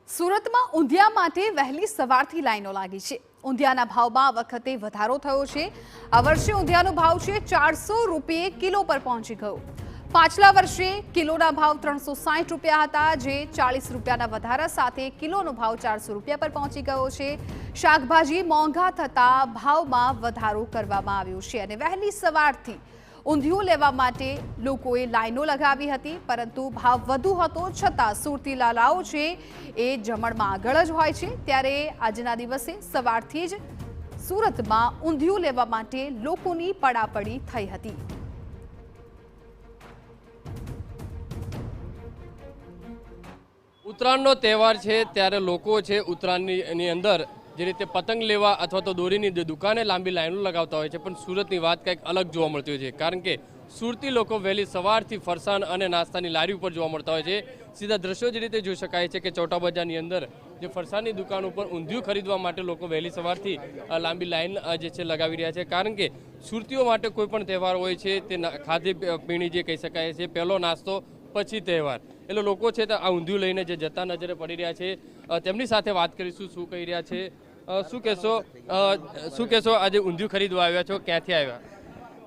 સુરતમાં ઊંધિયા માટે વહેલી સવારથી લાઈનો લાગી છે। ઊંધિયાના ભાવમાં આ વખતે વધારો થયો છે। આ વર્ષે ઊંધિયાનો ભાવ છે 400 રૂપિયે કિલો પર પહોંચી ગયો। પાછલા વર્ષે કિલોના ભાવ 360 રૂપિયા હતા, જે 40 રૂપિયાના વધારા સાથે કિલોનો ભાવ 400 રૂપિયા પર પહોંચી ગયો છે। શાકભાજી મોંઘા થતા ભાવમાં વધારો કરવામાં આવ્યો છે અને વહેલી સવારથી ઊંધિયું લેવા માટે લોકોએ લાઈનો લગાવી હતી, પરંતુ ભાવ વધુ હતો છતાં સુરતી લાલાઓ છે એ જમણમાં આગળ જ હોય છે। ત્યારે આજના દિવસે સવારથી જ સુરતમાં ઊંધિયું લેવા માટે લોકોની પડાપડી થઈ હતી। ઉત્તરાયણનો તહેવાર છે ત્યારે લોકો છે ઉત્તરાયણની અંદર જે રીતે પતંગ લેવા અથવા તો દોરીની દુકાને લાંબી લાઈનો લગાવતા હોય છે, પણ સુરતની વાત કંઈક અલગ જોવા મળતી હોય છે, કારણ કે સુરતી લોકો વહેલી સવારથી ફરસાણ અને નાસ્તાની લારી ઉપર જોવા મળતા હોય છે। સીધા દ્રશ્યો જે રીતે જોઈ શકાય છે કે ચોટા બજારની અંદર જે ફરસાણની દુકાન ઉપર ઊંધિયું ખરીદવા માટે લોકો વહેલી સવારથી લાંબી લાઈન જે છે લગાવી રહ્યા છે, કારણ કે સુરતીઓ માટે કોઈ પણ તહેવાર હોય છે તે ખાધી પીણી જે કહી શકાય છે, પહેલો નાસ્તો પછી તહેવાર, એટલે લોકો છે આ ઊંધિયું લઈને જે જતા નજરે પડી રહ્યા છે। તેમની સાથે વાત કરીશું, શું કહી રહ્યા છે। શું કહેશો આજે ઊંધિયું ખરીદવા આવ્યા છો, ક્યાંથી આવ્યા?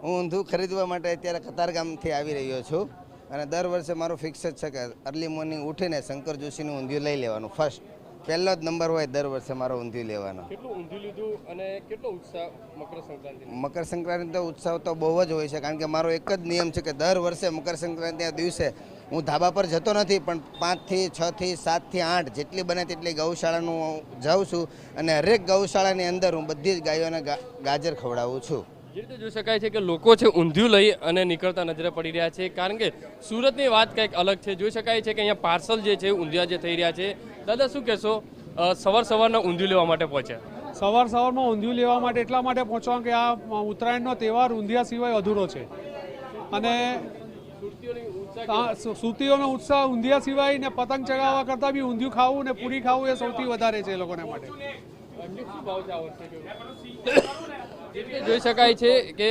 હું ઊંધિયું ખરીદવા માટે અત્યારે કતારગામથી આવી રહ્યો છું અને દર વર્ષે મારું ફિક્સ જ છે કે અર્લી મોર્નિંગ ઉઠીને શંકર જોશીનું ઊંધિયું લઈ લેવાનું, ફર્સ્ટ પહેલો જ નંબર હોય દર વર્ષે મારો ઊંધિયું લેવાનો। કેટલું ઊંધિયું લીધું અને કેટલો ઉત્સાહ મકર સંક્રાંતિ? મકર સંક્રાંતિનો ઉત્સાહ તો બહુ જ હોય છે, કારણ કે મારો એક જ નિયમ છે કે દર વર્ષે મકર સંક્રાંતિના દિવસે હું ધાબા પર જતો નથી, પણ 5 થી 6 થી 7 થી 8 જેટલી બને તેટલી ગૌશાળાનું જાઉં છું અને હરેક ગૌશાળાની અંદર હું બધી જ ગાયોને ગાજર ખવડાવું છું। જે રીતે જોઈ શકાય છે કે લોકો છે ઊંધિયું લઈ અને નીકળતા નજરે પડી રહ્યા છે, કારણ કે સુરતની વાત કંઈક અલગ છે। જોઈ શકાય છે કે અહીંયા પાર્સલ જે છે ઊંધિયા જે થઈ રહ્યા છે। દાદા શું કહેશો, સવારના ઊંધિયું લેવા માટે પહોંચ્યા? સવારમાં ઊંધિયું લેવા માટે એટલા માટે પહોંચવા કે આ ઉત્તરાયણનો તહેવાર ઊંધિયા સિવાય અધૂરો છે અને સુરતીઓનો ઉત્સાહ ઊંધિયા સિવાય ને પતંગ ચગાવવા કરતાં બી ઊંધિયું ખાવું ને પૂરી ખાવું એ સૌથી વધારે છે એ લોકોને માટે। જોઈ શકાય છે કે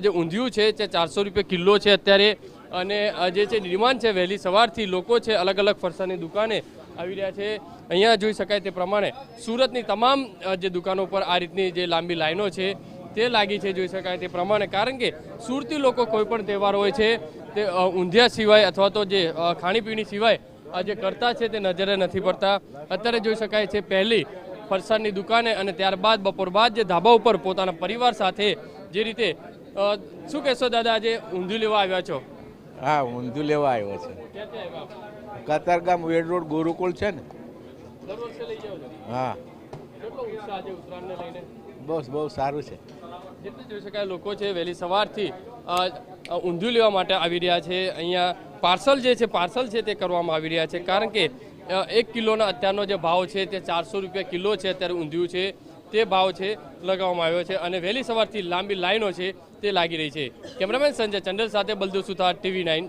જે ઊંધિયું છે તે 400 રૂપિયા કિલો છે અત્યારે, અને જે છે ડિમાન્ડ છે વહેલી સવારથી લોકો છે અલગ અલગ ફરસાણની દુકાને આવી રહ્યા છે। અહીંયા જોઈ શકાય તે પ્રમાણે સુરતની તમામ જે દુકાનો પર આ રીતની જે લાંબી લાઈનો છે તે લાગી છે, જોઈ શકાય તે પ્રમાણે, કારણ કે સુરતી લોકો કોઈ પણ તહેવાર હોય છે તે ઊંધિયા સિવાય અથવા તો જે ખાણીપીણી સિવાય આ જે કરતા છે તે નજરે નથી પડતા। અત્યારે જોઈ શકાય છે પહેલી ફરસાણની દુકાને અને ત્યારબાદ બપોર બાદ જે ધાબા ઉપર પોતાના પરિવાર સાથે જે રીતે શું કહેશો દાદા, આજે ઊંધિયું લેવા આવ્યા છો? હા, ઊંધિયું લેવા આવ્યો છે। ક્યાંથી આવ્યા? કતારગામ વેડ રોડ ગુરુકુળ છે ને? દર વર્ષે લઈ જાવ છો? હા, કેટલો ઉત્સાહ આજે ઉત્તરાયણને લઈને? બસ બહુ સારું છે। જેટલું જોઈ શકાય લોકો છે વહેલી સવારથી ઊંધિયું લેવા માટે આવી રહ્યા છે। અહીંયા પાર્સલ જે છે તે કરવામાં આવી રહ્યા છે, કારણ કે 1 કિલોના અત્યારનો જે ભાવ છે તે 400 રૂપિયા કિલો છે અત્યારે ઊંધિયું છે તે ભાવ છે લગાવવામાં આવ્યો છે અને વહેલી સવારથી લાંબી લાઈનો છે તે લાગી રહી છે। કેમેરામેન સંજય ચંડલ સાથે બલદેવ સુથાર, TV9।